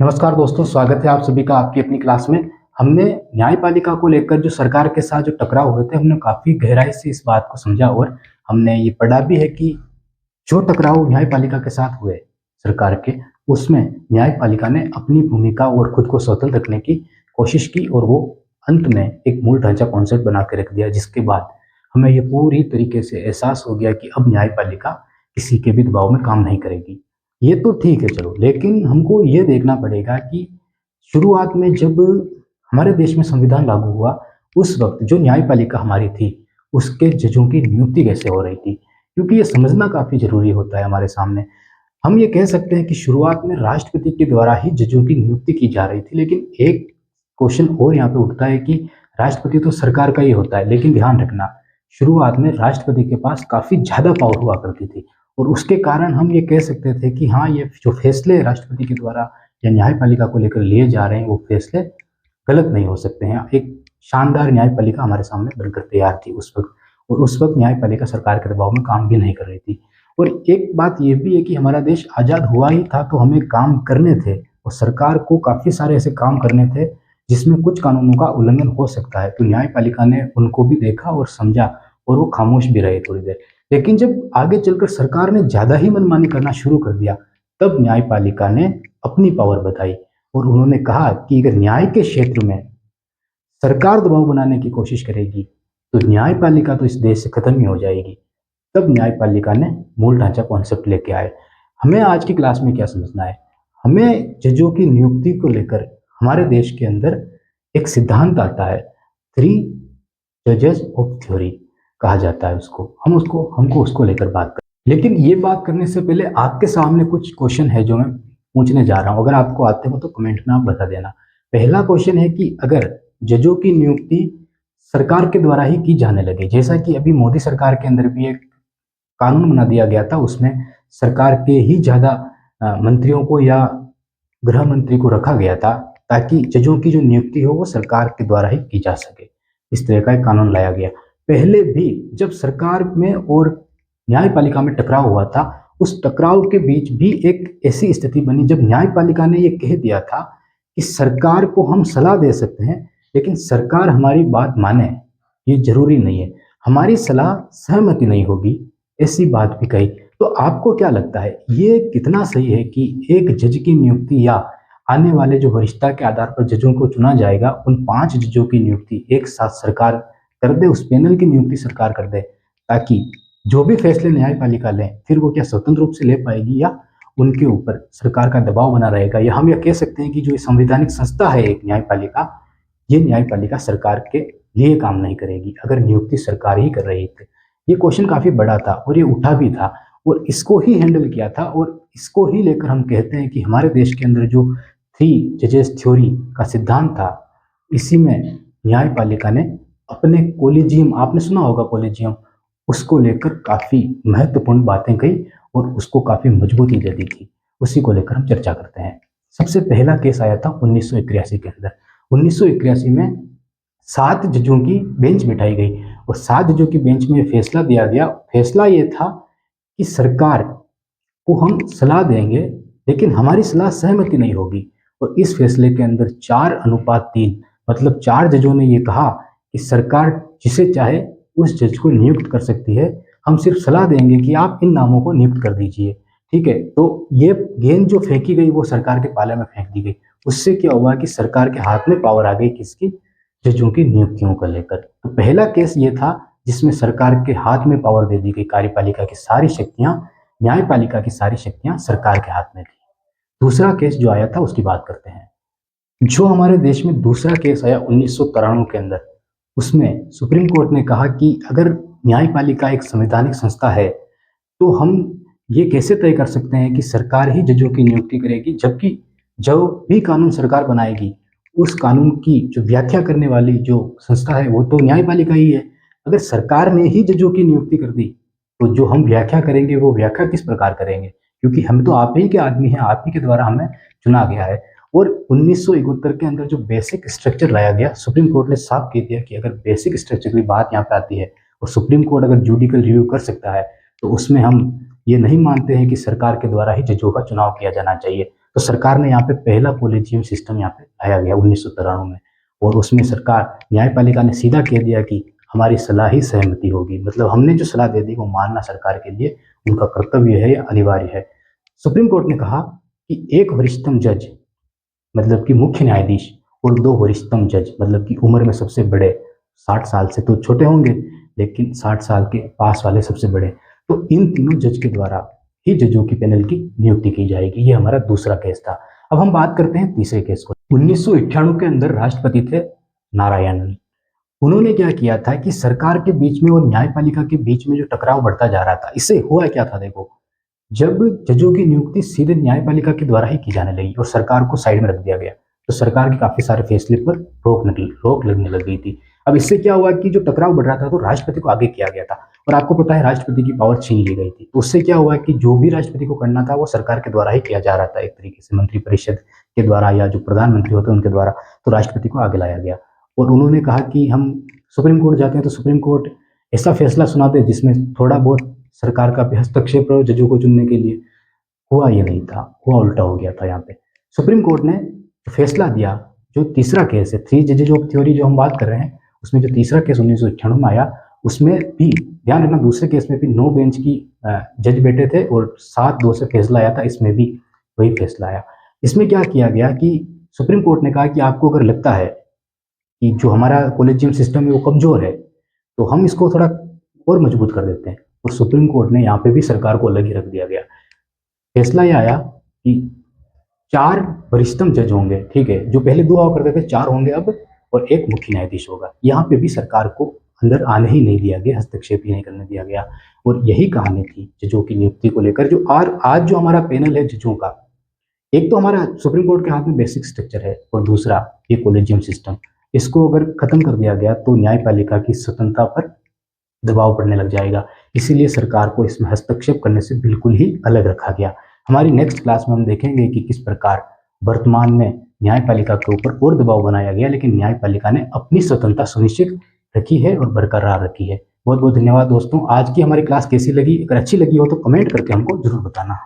नमस्कार दोस्तों, स्वागत है आप सभी का आपकी अपनी क्लास में। हमने न्यायपालिका को लेकर जो सरकार के साथ जो टकराव हुए थे, हमने काफ़ी गहराई से इस बात को समझा और हमने ये पढ़ा भी है कि जो टकराव न्यायपालिका के साथ हुए सरकार के, उसमें न्यायपालिका ने अपनी भूमिका और खुद को स्वतंत्र रखने की कोशिश की और वो अंत में एक मूल ढांचा कॉन्सेप्ट बना के रख दिया, जिसके बाद हमें ये पूरी तरीके से एहसास हो गया कि अब न्यायपालिका किसी के भी दबाव में काम नहीं करेगी। ये तो ठीक है चलो, लेकिन हमको ये देखना पड़ेगा कि शुरुआत में जब हमारे देश में संविधान लागू हुआ, उस वक़्त जो न्यायपालिका हमारी थी, उसके जजों की नियुक्ति कैसे हो रही थी? क्योंकि ये समझना काफ़ी ज़रूरी होता है हमारे सामने। हम ये कह सकते हैं कि शुरुआत में राष्ट्रपति के द्वारा ही जजों की नियुक्ति की जा रही थी, लेकिन एक क्वेश्चन और यहाँ पे उठता है कि राष्ट्रपति तो सरकार का ही होता है, लेकिन ध्यान रखना, शुरुआत में राष्ट्रपति के पास काफ़ी ज़्यादा पावर हुआ करती थी और उसके कारण हम ये कह सकते थे कि हाँ, ये जो फैसले राष्ट्रपति के द्वारा या न्यायपालिका को लेकर लिए जा रहे हैं, वो फैसले गलत नहीं हो सकते हैं। एक शानदार न्यायपालिका हमारे सामने बनकर तैयार थी उस वक़्त और उस वक़्त न्यायपालिका सरकार के दबाव में काम भी नहीं कर रही थी। और एक बात ये भी है कि हमारा देश आज़ाद हुआ ही था, तो हमें काम करने थे और सरकार को काफ़ी सारे ऐसे काम करने थे, जिसमें कुछ कानूनों का उल्लंघन हो सकता है। तो न्यायपालिका ने उनको भी देखा और समझा और वो खामोश भी रहे थोड़ी देर। लेकिन जब आगे चलकर सरकार ने ज़्यादा ही मनमानी करना शुरू कर दिया, तब न्यायपालिका ने अपनी पावर बताई और उन्होंने कहा कि अगर न्याय के क्षेत्र में सरकार दबाव बनाने की कोशिश करेगी, तो न्यायपालिका तो इस देश से खत्म ही हो जाएगी। तब न्यायपालिका ने मूल ढांचा कॉन्सेप्ट लेके आए। हमें आज की क्लास में क्या समझना है? हमें जजों की नियुक्ति को लेकर हमारे देश के अंदर एक सिद्धांत आता है, थ्री जजेस ऑफ थ्योरी कहा जाता है उसको। हमको उसको लेकर बात करें। लेकिन ये बात करने से पहले आपके सामने कुछ क्वेश्चन है जो मैं पूछने जा रहा हूँ। अगर आपको आते हो तो कमेंट में आप बता देना। पहला क्वेश्चन है कि अगर जजों की नियुक्ति सरकार के द्वारा ही की जाने लगे, जैसा कि अभी मोदी सरकार के अंदर भी एक कानून बना दिया गया था, उसमें सरकार के ही ज़्यादा मंत्रियों को या गृह मंत्री को रखा गया था, ताकि जजों की जो नियुक्ति हो वो सरकार के द्वारा ही की जा सके। इस तरह का एक कानून लाया गया। पहले भी जब सरकार में और न्यायपालिका में टकराव हुआ था, उस टकराव के बीच भी एक ऐसी स्थिति बनी जब न्यायपालिका ने ये कह दिया था कि सरकार को हम सलाह दे सकते हैं, लेकिन सरकार हमारी बात माने ये ज़रूरी नहीं है। हमारी सलाह सहमति नहीं होगी, ऐसी बात भी कही। तो आपको क्या लगता है, ये कितना सही है कि एक जज की नियुक्ति या आने वाले जो वरिष्ठता के आधार पर जजों को चुना जाएगा, उन 5 जजों की नियुक्ति एक साथ सरकार कर दे, उस पैनल की नियुक्ति सरकार कर दे, ताकि जो भी फैसले न्यायपालिका लें, फिर वो क्या स्वतंत्र रूप से ले पाएगी या उनके ऊपर सरकार का दबाव बना रहेगा? या हम ये कह सकते हैं कि जो ये संवैधानिक संस्था है एक न्यायपालिका, ये न्यायपालिका सरकार के लिए काम नहीं करेगी, अगर नियुक्ति सरकार ही कर रही है। ये क्वेश्चन काफ़ी बड़ा था और ये उठा भी था और इसको ही हैंडल किया था और इसको ही लेकर हम कहते हैं कि हमारे देश के अंदर जो थ्री जजेस थ्योरी का सिद्धांत था, इसी में न्यायपालिका ने अपने कोलिजियम, आपने सुना होगा कोलिजियम, उसको लेकर काफ़ी महत्वपूर्ण बातें कही और उसको काफ़ी मजबूती दे दी थी। उसी को लेकर हम चर्चा करते हैं। सबसे पहला केस आया था 1981 के अंदर। 1981 में 7 जजों की बेंच बिठाई गई और 7 जजों की बेंच में फैसला दिया गया। फैसला ये था कि सरकार को हम सलाह देंगे, लेकिन हमारी सलाह सहमति नहीं होगी। और इस फैसले के अंदर 4:3, मतलब 4 जजों ने ये कहा कि सरकार जिसे चाहे उस जज को नियुक्त कर सकती है, हम सिर्फ सलाह देंगे कि आप इन नामों को नियुक्त कर दीजिए। ठीक है, तो ये गेंद जो फेंकी गई वो सरकार के पाले में फेंक दी गई। उससे क्या हुआ कि सरकार के हाथ में पावर आ गई, किसकी? जजों की नियुक्तियों को लेकर। तो पहला केस ये था जिसमें सरकार के हाथ में पावर दे दी गई, कार्यपालिका की सारी शक्तियां, न्यायपालिका की सारी शक्तियां सरकार के हाथ में थी। दूसरा केस जो आया था उसकी बात करते हैं। जो हमारे देश में दूसरा केस आया 1993 के अंदर, उसमें सुप्रीम कोर्ट ने कहा कि अगर न्यायपालिका एक संवैधानिक संस्था है, तो हम ये कैसे तय कर सकते हैं कि सरकार ही जजों की नियुक्ति करेगी, जबकि जो भी कानून सरकार बनाएगी, उस कानून की जो व्याख्या करने वाली जो संस्था है वो तो न्यायपालिका ही है। अगर सरकार ने ही जजों की नियुक्ति कर दी, तो जो हम व्याख्या करेंगे वो व्याख्या किस प्रकार करेंगे? क्योंकि हम तो आप ही के आदमी हैं, आप ही के द्वारा हमें चुना गया है। और 1971 के अंदर जो बेसिक स्ट्रक्चर लाया गया, सुप्रीम कोर्ट ने साफ कह दिया कि अगर बेसिक स्ट्रक्चर की बात यहाँ पे आती है और सुप्रीम कोर्ट अगर जुडिकल रिव्यू कर सकता है, तो उसमें हम ये नहीं मानते हैं कि सरकार के द्वारा ही जजों का चुनाव किया जाना चाहिए। तो सरकार ने यहाँ पे पहला कॉलेजियम सिस्टम यहाँ पे लाया गया 1993 में, और उसमें सरकार न्यायपालिका ने सीधा कह दिया कि हमारी सलाह ही सहमति होगी, मतलब हमने जो सलाह दे दी वो मानना सरकार के लिए उनका कर्तव्य है या अनिवार्य है। सुप्रीम कोर्ट ने कहा कि एक वरिष्ठतम जज मतलब कि मुख्य न्यायाधीश और दो वरिष्ठतम जज मतलब कि उम्र में सबसे बड़े, 60 साल से तो छोटे होंगे लेकिन 60 साल के पास वाले सबसे बड़े, तो इन तीनों जज के द्वारा ही जजों की पैनल की नियुक्ति की जाएगी। ये हमारा दूसरा केस था। अब हम बात करते हैं तीसरे केस को। 1998 के अंदर राष्ट्रपति थे नारायणन। उन्होंने क्या किया था कि सरकार के बीच में और न्यायपालिका के बीच में जो टकराव बढ़ता जा रहा था, इससे हुआ क्या था देखो, जब जजों की नियुक्ति सीधे न्यायपालिका के द्वारा ही की जाने लगी और सरकार को साइड में रख दिया गया, तो सरकार के काफी सारे फैसले पर रोक लगने लग गई थी। अब इससे क्या हुआ कि जो टकराव बढ़ रहा था तो राष्ट्रपति को आगे किया गया था, और आपको पता है राष्ट्रपति की पावर छीन ली गई थी। तो उससे क्या हुआ कि जो भी राष्ट्रपति को करना था वो सरकार के द्वारा ही किया जा रहा था, एक तरीके से मंत्रिपरिषद के द्वारा या जो प्रधानमंत्री होते हैं उनके द्वारा। तो राष्ट्रपति को आगे लाया गया और उन्होंने कहा कि हम सुप्रीम कोर्ट जाते हैं तो सुप्रीम कोर्ट ऐसा फैसला सुना दे जिसमें थोड़ा बहुत सरकार का भी हस्तक्षेप रहो जजों को चुनने के लिए। हुआ ये नहीं था, हुआ उल्टा हो गया था। यहाँ पे सुप्रीम कोर्ट ने फैसला दिया, जो तीसरा केस है थ्री जजेज ऑफ थ्योरी जो हम बात कर रहे हैं, उसमें जो तीसरा केस 1998 में आया, उसमें भी ध्यान रखना दूसरे केस में भी 9 बेंच की जज बैठे थे और 7-2 से फैसला आया था, इसमें भी वही फैसला आया। इसमें क्या किया गया कि सुप्रीम कोर्ट ने कहा कि आपको अगर लगता है कि जो हमारा कॉलेजियम सिस्टम है वो कमजोर है तो हम इसको थोड़ा और मजबूत कर देते हैं, और सुप्रीम कोर्ट ने यहाँ पे भी सरकार को अलग ही रख दिया गया। फैसला ये आया कि 4 वरिष्ठतम जज होंगे, ठीक है, जो पहले 2 हुआ करते थे 4 होंगे अब, और एक मुख्य न्यायाधीश होगा। यहाँ पे भी सरकार को अंदर आने ही नहीं दिया गया, हस्तक्षेप ही नहीं करने दिया गया। और यही कहानी थी जजों की नियुक्ति को लेकर। जो आज जो हमारा पैनल है जजों का, एक तो हमारा सुप्रीम कोर्ट के हाथ में बेसिक स्ट्रक्चर है और दूसरा ये कॉलेजियम सिस्टम, इसको अगर खत्म कर दिया गया तो न्यायपालिका की स्वतंत्रता पर दबाव पड़ने लग जाएगा। इसीलिए सरकार को इसमें हस्तक्षेप करने से बिल्कुल ही अलग रखा गया। हमारी नेक्स्ट क्लास में हम देखेंगे कि किस प्रकार वर्तमान में न्यायपालिका के ऊपर और दबाव बनाया गया, लेकिन न्यायपालिका ने अपनी स्वतंत्रता सुनिश्चित रखी है और बरकरार रखी है। बहुत बहुत धन्यवाद दोस्तों। आज की हमारी क्लास कैसी लगी? अगर अच्छी लगी हो तो कमेंट करके हमको जरूर बताना।